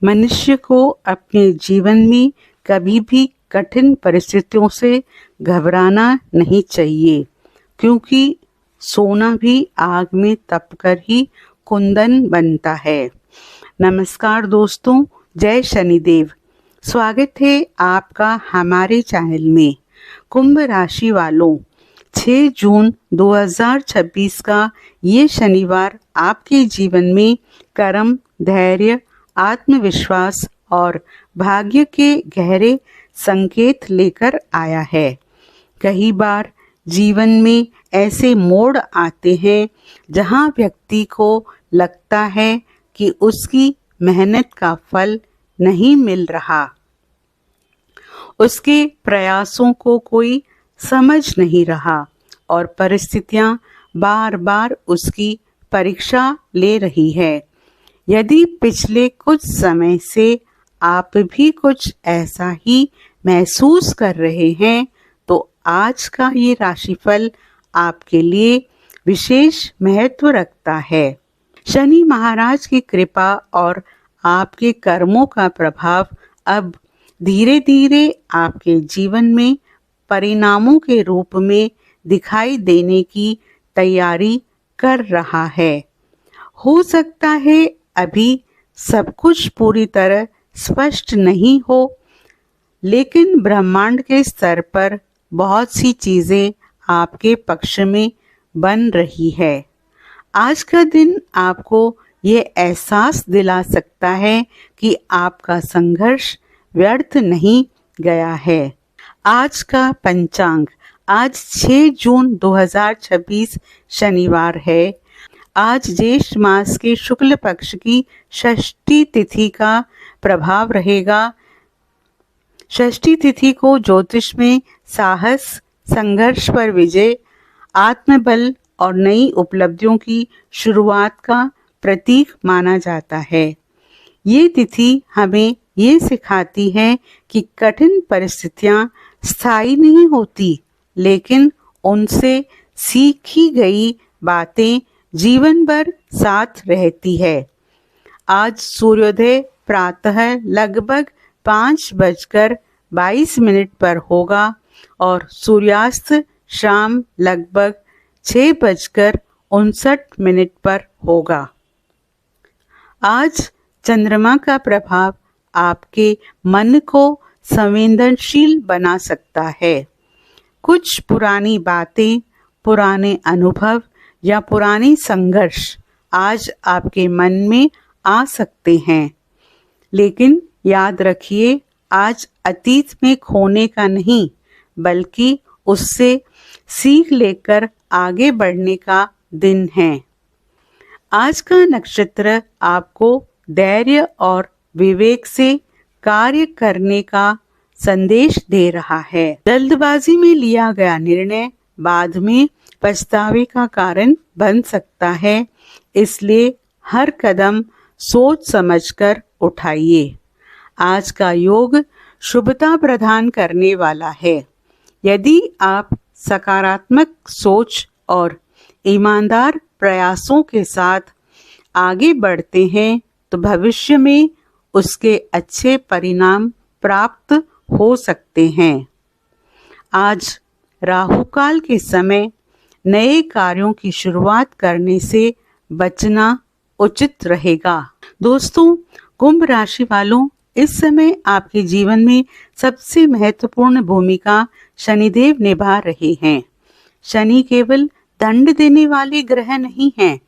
मनुष्य को अपने जीवन में कभी भी कठिन परिस्थितियों से घबराना नहीं चाहिए, क्योंकि सोना भी आग में तपकर ही कुंदन बनता है। नमस्कार दोस्तों, जय शनिदेव। स्वागत है आपका हमारे चैनल में। कुंभ राशि वालों, 6 जून 2026 का ये शनिवार आपके जीवन में कर्म, धैर्य, आत्मविश्वास और भाग्य के गहरे संकेत लेकर आया है। कई बार जीवन में ऐसे मोड़ आते हैं जहां व्यक्ति को लगता है कि उसकी मेहनत का फल नहीं मिल रहा, उसके प्रयासों को कोई समझ नहीं रहा और परिस्थितियां बार बार उसकी परीक्षा ले रही है। यदि पिछले कुछ समय से आप भी कुछ ऐसा ही महसूस कर रहे हैं, तो आज का ये राशिफल आपके लिए विशेष महत्व रखता है। शनि महाराज की कृपा और आपके कर्मों का प्रभाव अब धीरे धीरे आपके जीवन में परिणामों के रूप में दिखाई देने की तैयारी कर रहा है। हो सकता है अभी सब कुछ पूरी तरह स्पष्ट नहीं हो, लेकिन ब्रह्मांड के स्तर पर बहुत सी चीजें आपके पक्ष में बन रही है। आज का दिन आपको ये एहसास दिला सकता है कि आपका संघर्ष व्यर्थ नहीं गया है। आज का पंचांग, आज 6 जून 2026 शनिवार है। आज ज्येष्ठ मास के शुक्ल पक्ष की षष्ठी तिथि का प्रभाव रहेगा। षष्ठी तिथि को ज्योतिष में साहस, संघर्ष पर विजय, आत्मबल और नई उपलब्धियों की शुरुआत का प्रतीक माना जाता है। ये तिथि हमें ये सिखाती है कि कठिन परिस्थितियां स्थायी नहीं होती, लेकिन उनसे सीखी गई बातें जीवन भर साथ रहती है। आज सूर्योदय प्रातः लगभग 5:22 पर होगा और सूर्यास्त शाम लगभग 6:59 पर होगा। आज चंद्रमा का प्रभाव आपके मन को संवेदनशील बना सकता है। कुछ पुरानी बातें, पुराने अनुभव या पुरानी संघर्ष आज आपके मन में आ सकते हैं, लेकिन याद रखिए, आज अतीत में खोने का नहीं, बल्कि उससे सीख लेकर आगे बढ़ने का दिन है। आज का नक्षत्र आपको धैर्य और विवेक से कार्य करने का संदेश दे रहा है। जल्दबाजी में लिया गया निर्णय बाद में पछतावे का कारण बन सकता है, इसलिए हर कदम सोच समझकर उठाइए। आज का योग शुभता प्रदान करने वाला है। यदि आप सकारात्मक सोच और ईमानदार प्रयासों के साथ आगे बढ़ते हैं, तो भविष्य में उसके अच्छे परिणाम प्राप्त हो सकते हैं। आज राहुकाल के समय नए कार्यों की शुरुआत करने से बचना उचित रहेगा। दोस्तों, कुंभ राशि वालों, इस समय आपके जीवन में सबसे महत्वपूर्ण भूमिका शनिदेव निभा रहे हैं। शनि केवल दंड देने वाले ग्रह नहीं हैं,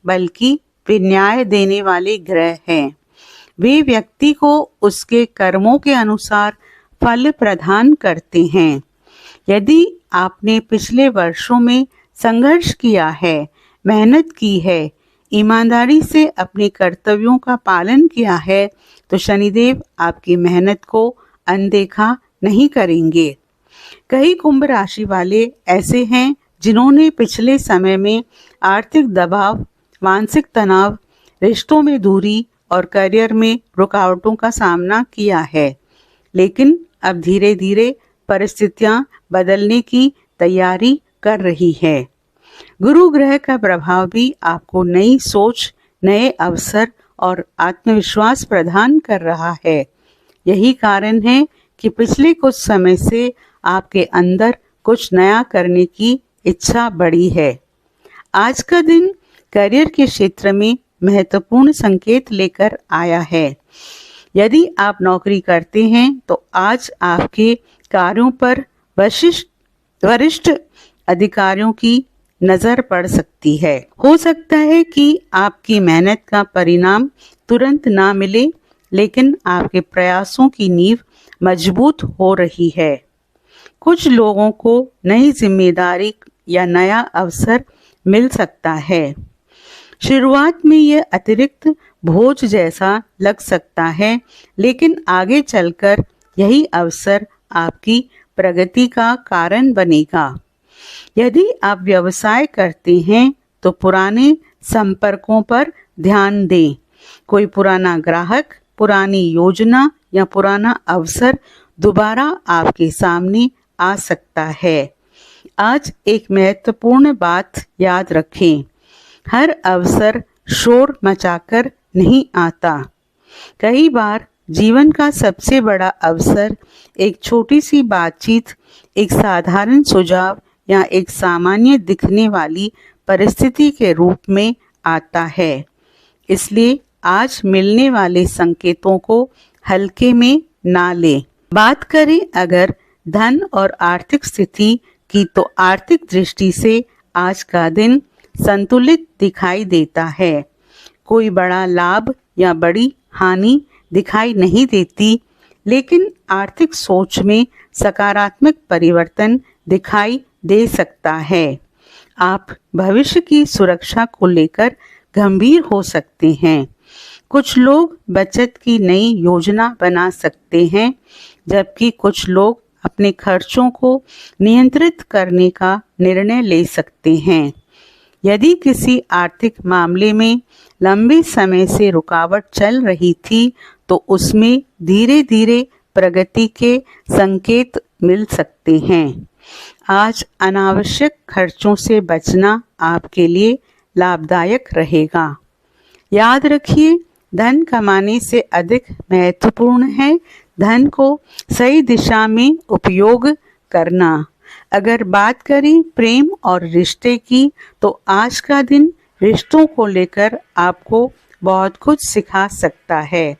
बल्कि वे न्याय देने वाले ग्रह हैं। वे व्यक्ति को उसके कर्मों के अनुसार फल प्रदान करते हैं। यदि आपने पिछले वर्षों में संघर्ष किया है, मेहनत की है, ईमानदारी से अपने कर्तव्यों का पालन किया है, तो शनिदेव आपकी मेहनत को अनदेखा नहीं करेंगे। कई कुंभ राशि वाले ऐसे हैं जिन्होंने पिछले समय में आर्थिक दबाव, मानसिक तनाव, रिश्तों में दूरी और करियर में रुकावटों का सामना किया है, लेकिन अब धीरे धीरे परिस्थितियां बदलने की तैयारी कर रही है। गुरु ग्रह का प्रभाव भी आपको नई सोच, नए अवसर और आत्मविश्वास प्रदान कर रहा है। यही कारण है कि पिछले कुछ समय से आपके अंदर कुछ नया करने की इच्छा बढ़ी है। आज का दिन करियर के क्षेत्र में महत्वपूर्ण संकेत लेकर आया है। यदि आप नौकरी करते हैं तो आज आपके कार्यों पर वरिष्ठ अधिकारियों की नजर पड़ सकती है। हो सकता है कि आपकी मेहनत का परिणाम तुरंत ना मिले, लेकिन आपके प्रयासों की नींव मजबूत हो रही है। कुछ लोगों को नई जिम्मेदारी या नया अवसर मिल सकता है। शुरुआत में यह अतिरिक्त बोझ जैसा लग सकता है, लेकिन आगे चलकर यही अवसर आपकी प्रगति का कारण बनेगा। यदि आप व्यवसाय करते हैं तो पुराने संपर्कों पर ध्यान दें। कोई पुराना ग्राहक, पुरानी योजना या पुराना अवसर दोबारा आपके सामने आ सकता है। आज एक महत्वपूर्ण बात याद रखें, हर अवसर शोर मचाकर नहीं आता। कई बार जीवन का सबसे बड़ा अवसर एक छोटी सी बातचीत, एक साधारण सुझाव या एक सामान्य दिखने वाली परिस्थिति के रूप में आता है। इसलिए आज मिलने वाले संकेतों को हल्के में ना लें। बात करें अगर धन और आर्थिक स्थिति की, तो आर्थिक दृष्टि से आज का दिन संतुलित दिखाई देता है। कोई बड़ा लाभ या बड़ी हानि दिखाई नहीं देती, लेकिन आर्थिक सोच में सकारात्मक परिवर्तन दिखाई दे सकता है। आप भविष्य की सुरक्षा को लेकर गंभीर हो सकते हैं। कुछ लोग बचत की नई योजना बना सकते हैं, जबकि कुछ लोग अपने खर्चों को नियंत्रित करने का निर्णय ले सकते हैं। यदि किसी आर्थिक मामले में लंबे समय से रुकावट चल रही थी, तो उसमें धीरे धीरे प्रगति के संकेत मिल सकते हैं। आज अनावश्यक खर्चों से बचना आपके लिए लाभदायक रहेगा। याद रखिए, धन कमाने से अधिक महत्वपूर्ण है धन को सही दिशा में उपयोग करना। अगर बात करें प्रेम और रिश्ते की, तो आज का दिन रिश्तों को लेकर आपको बहुत कुछ सिखा सकता है।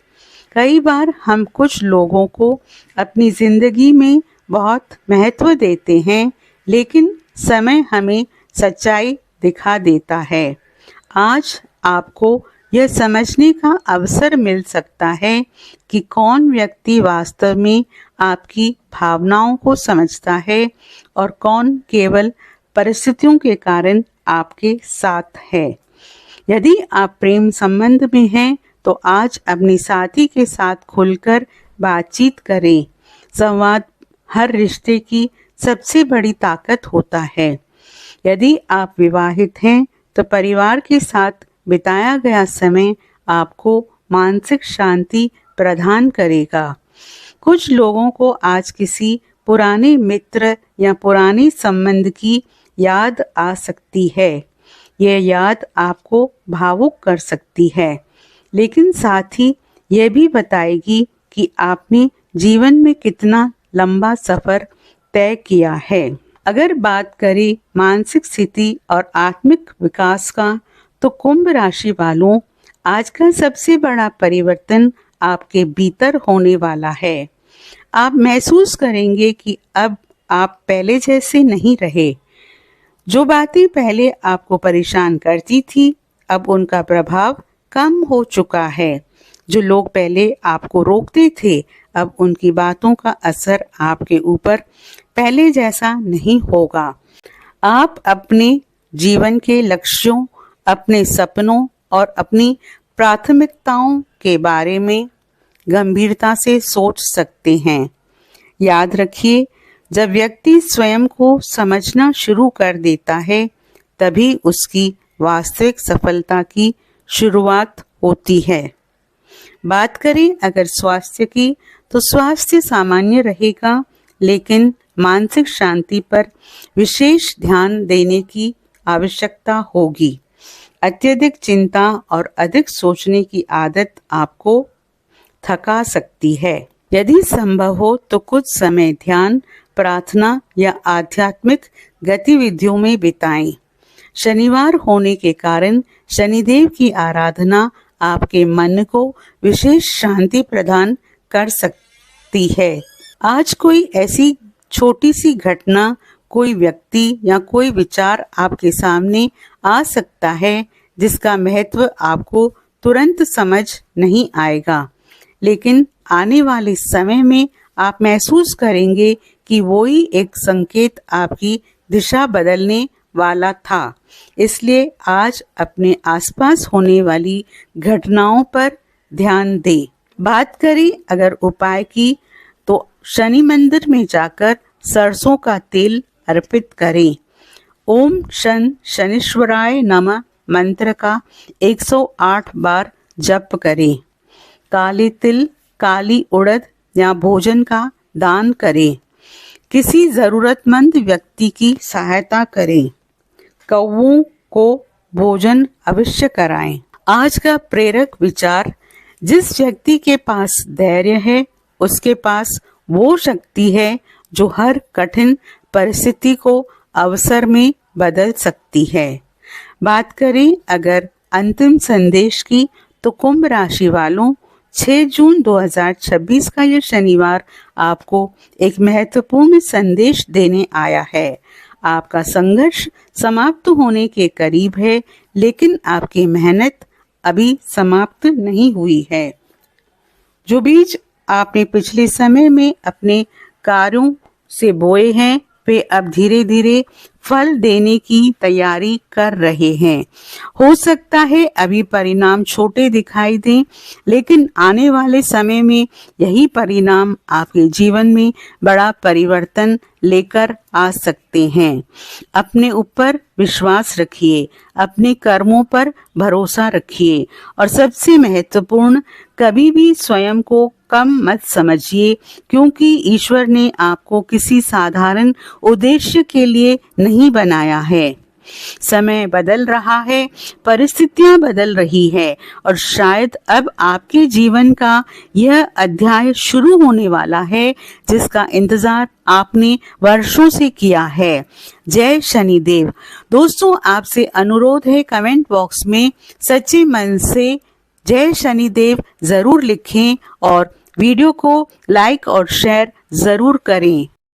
कई बार हम कुछ लोगों को अपनी ज़िंदगी में बहुत महत्व देते हैं, लेकिन समय हमें सच्चाई दिखा देता है। आज आपको यह समझने का अवसर मिल सकता है कि कौन व्यक्ति वास्तव में आपकी भावनाओं को समझता है और कौन केवल परिस्थितियों के कारण आपके साथ है। यदि आप प्रेम संबंध में हैं, तो आज अपने साथी के साथ खुलकर बातचीत करें। संवाद हर रिश्ते की सबसे बड़ी ताकत होता है। यदि आप विवाहित हैं, तो परिवार के साथ बिताया गया समय आपको मानसिक शांति प्रदान करेगा। कुछ लोगों को आज किसी पुराने मित्र या पुराने संबंध की याद आ सकती है। यह याद आपको भावुक कर सकती है, लेकिन साथ ही यह भी बताएगी कि आपने जीवन में कितना लंबा सफर तय किया है। अगर बात करें मानसिक स्थिति और आत्मिक विकास का, तो कुंभ राशि वालों, आज का सबसे बड़ा परिवर्तन आपके भीतर होने वाला है। आप महसूस करेंगे कि अब आप पहले जैसे नहीं रहे। जो बातें पहले आपको परेशान करती थी, अब उनका प्रभाव कम हो चुका है। जो लोग पहले आपको रोकते थे, अब उनकी बातों का असर आपके ऊपर पहले जैसा नहीं होगा। आप अपने जीवन के लक्ष्यों, अपने सपनों और अपनी प्राथमिकताओं के बारे में गंभीरता से सोच सकते हैं। याद रखिए, जब व्यक्ति स्वयं को समझना शुरू कर देता है, तभी उसकी वास्तविक सफलता की शुरुआत होती है। बात करें अगर स्वास्थ्य की, तो स्वास्थ्य सामान्य रहेगा, लेकिन मानसिक शांति पर विशेष ध्यान देने की आवश्यकता होगी। अत्यधिक चिंता और अधिक सोचने की आदत आपको थका सकती है। यदि संभव हो तो कुछ समय ध्यान, प्रार्थना या आध्यात्मिक गतिविधियों में बिताएं। शनिवार होने के कारण शनिदेव की आराधना आपके मन को विशेष शांति प्रदान कर सकती है। आज कोई ऐसी छोटी सी घटना, कोई व्यक्ति या कोई विचार आपके सामने आ सकता है जिसका महत्व आपको तुरंत समझ नहीं आएगा, लेकिन आने वाले समय में आप महसूस करेंगे कि वो ही एक संकेत आपकी दिशा बदलने वाला था। इसलिए आज अपने आसपास होने वाली घटनाओं पर ध्यान दें। बात करें अगर उपाय की, तो शनि मंदिर में जाकर सरसों का तेल अर्पित करें। ओम शनीश्वराय नमः मंत्र का 108 बार जप करें। काले तिल, काली उड़द या भोजन का दान करें। किसी जरूरतमंद व्यक्ति की सहायता करें। कौओं को भोजन अवश्य कराएं। आज का प्रेरक विचार, जिस व्यक्ति के पास धैर्य है उसके पास वो शक्ति है जो हर कठिन परिस्थिति को अवसर में बदल सकती है। बात करें अगर अंतिम संदेश की, तो कुंभ राशि वालों, 6 जून 2026 का यह शनिवार आपको एक महत्वपूर्ण संदेश देने आया है। आपका संघर्ष समाप्त होने के करीब है, लेकिन आपकी मेहनत अभी समाप्त नहीं हुई है। जो बीज आपने पिछले समय में अपने कार्यों से बोए हैं, वे अब धीरे धीरे फल देने की तैयारी कर रहे हैं। हो सकता है अभी परिणाम छोटे दिखाई दें, लेकिन आने वाले समय में यही परिणाम आपके जीवन में बड़ा परिवर्तन लेकर आ सकते हैं। अपने ऊपर विश्वास रखिए, अपने कर्मों पर भरोसा रखिए और सबसे महत्वपूर्ण, कभी भी स्वयं को कम मत समझिए, क्योंकि ईश्वर ने आपको किसी साधारण उद्देश्य के लिए नहीं बनाया है। समय बदल रहा है, परिस्थितियां बदल रही है और शायद अब आपके जीवन का यह अध्याय शुरू होने वाला है जिसका इंतजार आपने वर्षों से किया है। जय शनिदेव। दोस्तों, आपसे अनुरोध है, कमेंट बॉक्स में सच्चे मन से जय शनिदेव जरूर लिखें और वीडियो को लाइक और शेयर जरूर करें।